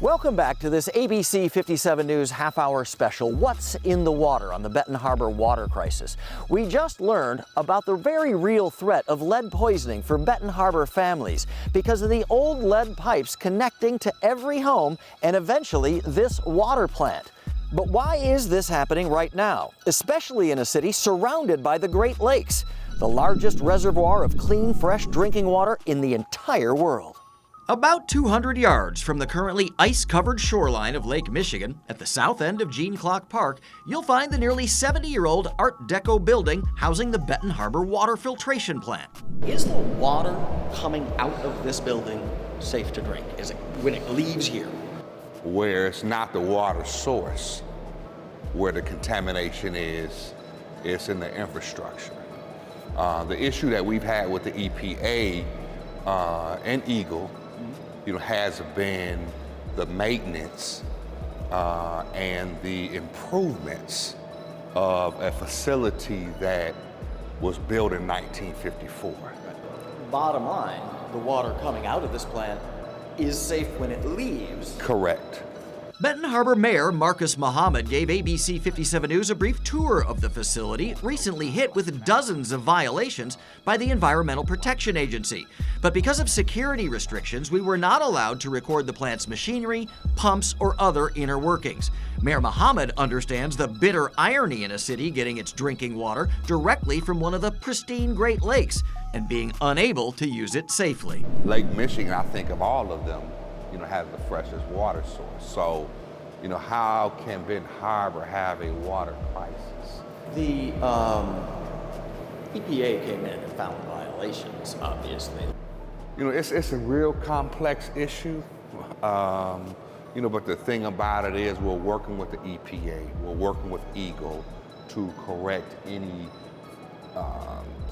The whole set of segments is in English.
Welcome back to this ABC 57 News half-hour special, What's in the Water, on the Benton Harbor water crisis. We just learned about the very real threat of lead poisoning for Benton Harbor families because of the old lead pipes connecting to every home and eventually this water plant. But why is this happening right now, especially in a city surrounded by the Great Lakes, the largest reservoir of clean, fresh drinking water in the entire world? About 200 yards from the currently ice-covered shoreline of Lake Michigan, at the south end of Gene Clock Park, you'll find the nearly 70-year-old Art Deco building housing the Benton Harbor water filtration plant. Is the water coming out of this building safe to drink? Is it when it leaves here? Where it's not the water source, where the contamination is, it's in the infrastructure. The issue that we've had with the EPA and Eagle, has been the maintenance and the improvements of a facility that was built in 1954. Bottom line, the water coming out of this plant is safe when it leaves. Correct. Benton Harbor Mayor Marcus Muhammad gave ABC 57 News a brief tour of the facility, recently hit with dozens of violations by the Environmental Protection Agency. But because of security restrictions, we were not allowed to record the plant's machinery, pumps, or other inner workings. Mayor Muhammad understands the bitter irony in a city getting its drinking water directly from one of the pristine Great Lakes and being unable to use it safely. Lake Michigan, I think of all of them, has the freshest water source. So, how can Benton Harbor have a water crisis? The EPA came in and found violations, obviously. It's a real complex issue. But the thing about it is we're working with the EPA, we're working with Eagle to correct any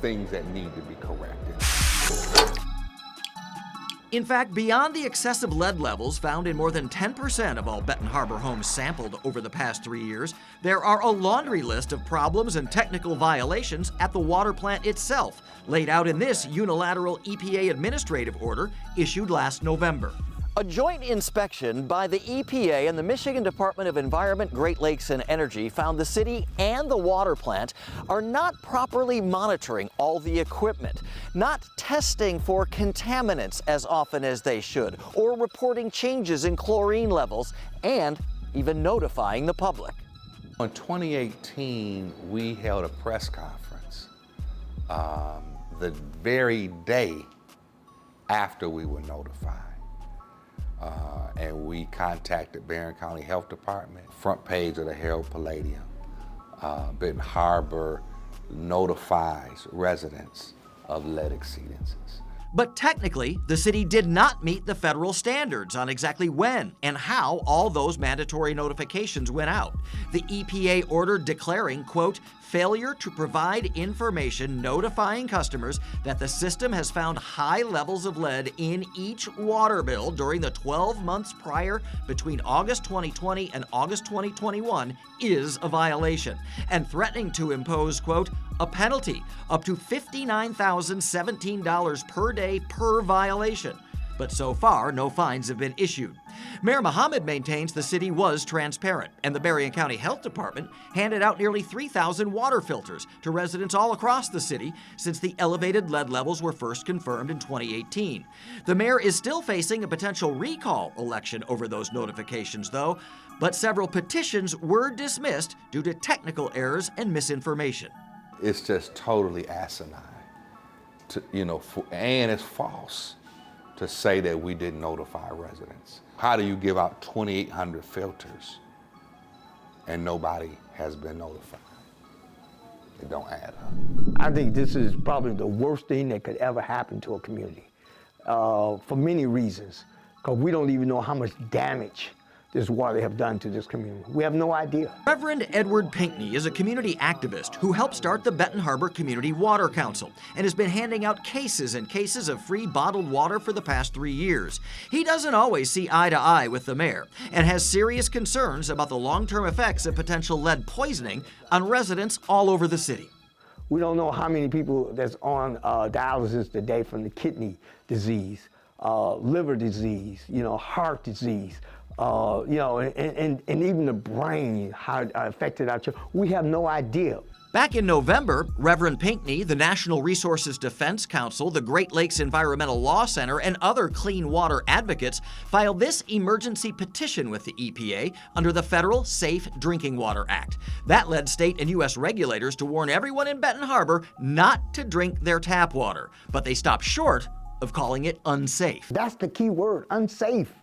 things that need to be corrected. In fact, beyond the excessive lead levels found in more than 10% of all Benton Harbor homes sampled over the past 3 years, there are a laundry list of problems and technical violations at the water plant itself, laid out in this unilateral EPA administrative order issued last November. A joint inspection by the EPA and the Michigan Department of Environment, Great Lakes and Energy found the city and the water plant are not properly monitoring all the equipment, not testing for contaminants as often as they should, or reporting changes in chlorine levels, and even notifying the public. In 2018, we held a press conference the very day after we were notified. And we contacted Barron County Health Department, front page of the Herald Palladium. Benton Harbor notifies residents of lead exceedances. But technically, the city did not meet the federal standards on exactly when and how all those mandatory notifications went out. The EPA order declaring, quote, failure to provide information notifying customers that the system has found high levels of lead in each water bill during the 12 months prior between August 2020 and August 2021 is a violation, and threatening to impose, quote, a penalty up to $59,017 per day per violation. But so far, no fines have been issued. Mayor Muhammad maintains the city was transparent, and the Berrien County Health Department handed out nearly 3,000 water filters to residents all across the city since the elevated lead levels were first confirmed in 2018. The mayor is still facing a potential recall election over those notifications, though, but several petitions were dismissed due to technical errors and misinformation. It's just totally asinine, and it's false to say that we didn't notify residents. How do you give out 2,800 filters and nobody has been notified? It don't add up. I think this is probably the worst thing that could ever happen to a community for many reasons, because we don't even know how much damage this water have done to this community. We have no idea. Reverend Edward Pinkney is a community activist who helped start the Benton Harbor Community Water Council and has been handing out cases and cases of free bottled water for the past 3 years. He doesn't always see eye to eye with the mayor and has serious concerns about the long-term effects of potential lead poisoning on residents all over the city. We don't know how many people that's on dialysis today from the kidney disease. liver disease, heart disease, and even the brain, how it affected our children. We have no idea. Back in November, Reverend Pinckney, the National Resources Defense Council, the Great Lakes Environmental Law Center, and other clean water advocates filed this emergency petition with the EPA under the Federal Safe Drinking Water Act. That led state and U.S. regulators to warn everyone in Benton Harbor not to drink their tap water, but they stopped short of calling it unsafe. That's the key word, unsafe.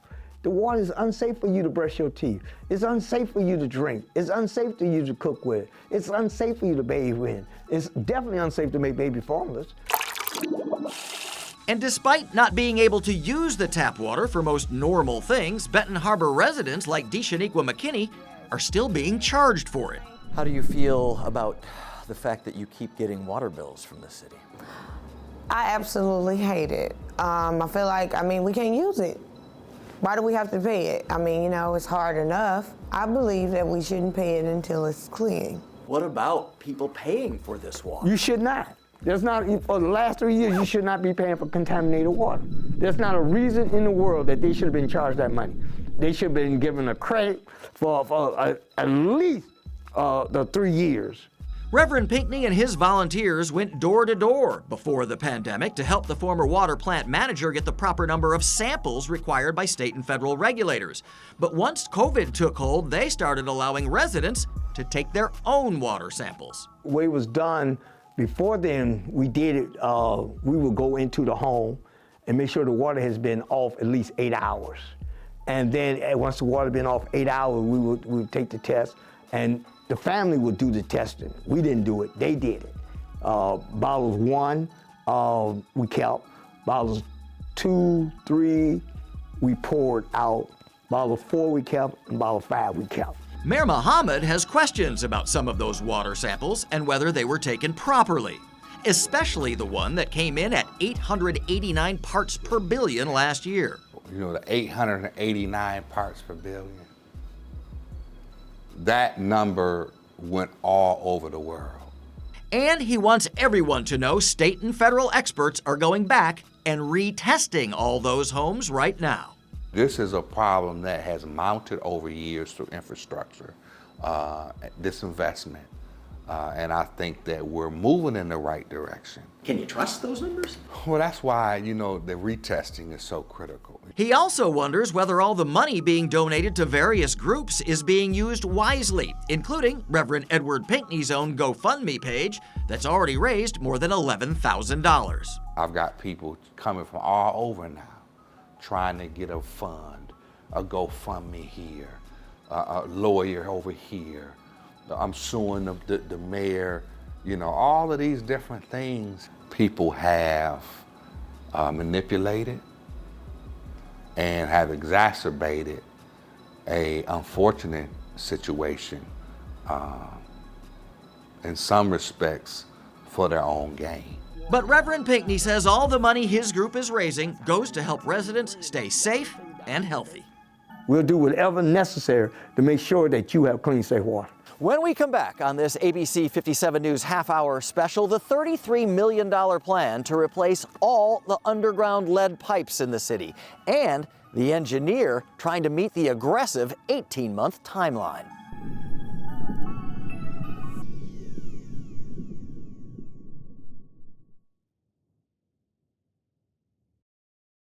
The water is unsafe for you to brush your teeth. It's unsafe for you to drink. It's unsafe for you to cook with. It's unsafe for you to bathe in. It's definitely unsafe to make baby formulas. And despite not being able to use the tap water for most normal things, Benton Harbor residents like Deshaniqua McKinney are still being charged for it. How do you feel about the fact that you keep getting water bills from the city? I absolutely hate it. I feel like, we can't use it. Why do we have to pay it? It's hard enough. I believe that we shouldn't pay it until it's clean. What about people paying for this water? You should not. There's not, for the last 3 years, you should not be paying for contaminated water. There's not a reason in the world that they should have been charged that money. They should have been given a credit for at least the 3 years. Reverend Pinckney and his volunteers went door to door before the pandemic to help the former water plant manager get the proper number of samples required by state and federal regulators. But once COVID took hold, they started allowing residents to take their own water samples. The way it was done before then, we did it, we would go into the home and make sure the water has been off at least 8 hours. And then once the water had been off 8 hours, we would take the test, and the family would do the testing. We didn't do it, they did it. Bottles 1, we kept. Bottles 2, 3, we poured out. Bottle 4 we kept, and bottle 5 we kept. Mayor Muhammad has questions about some of those water samples and whether they were taken properly, especially the one that came in at 889 parts per billion last year. The 889 parts per billion. That number went all over the world. And he wants everyone to know state and federal experts are going back and retesting all those homes right now. This is a problem that has mounted over years through infrastructure, disinvestment, and I think that we're moving in the right direction. Can you trust those numbers? Well, that's why, the retesting is so critical. He also wonders whether all the money being donated to various groups is being used wisely, including Reverend Edward Pinckney's own GoFundMe page that's already raised more than $11,000. I've got people coming from all over now trying to get a fund, a GoFundMe here, a lawyer over here. I'm suing the mayor, all of these different things. People have manipulated and have exacerbated an unfortunate situation in some respects for their own gain. But Reverend Pinckney says all the money his group is raising goes to help residents stay safe and healthy. We'll do whatever necessary to make sure that you have clean, safe water. When we come back on this ABC 57 News half-hour special, the $33 million plan to replace all the underground lead pipes in the city, and the engineer trying to meet the aggressive 18-month timeline.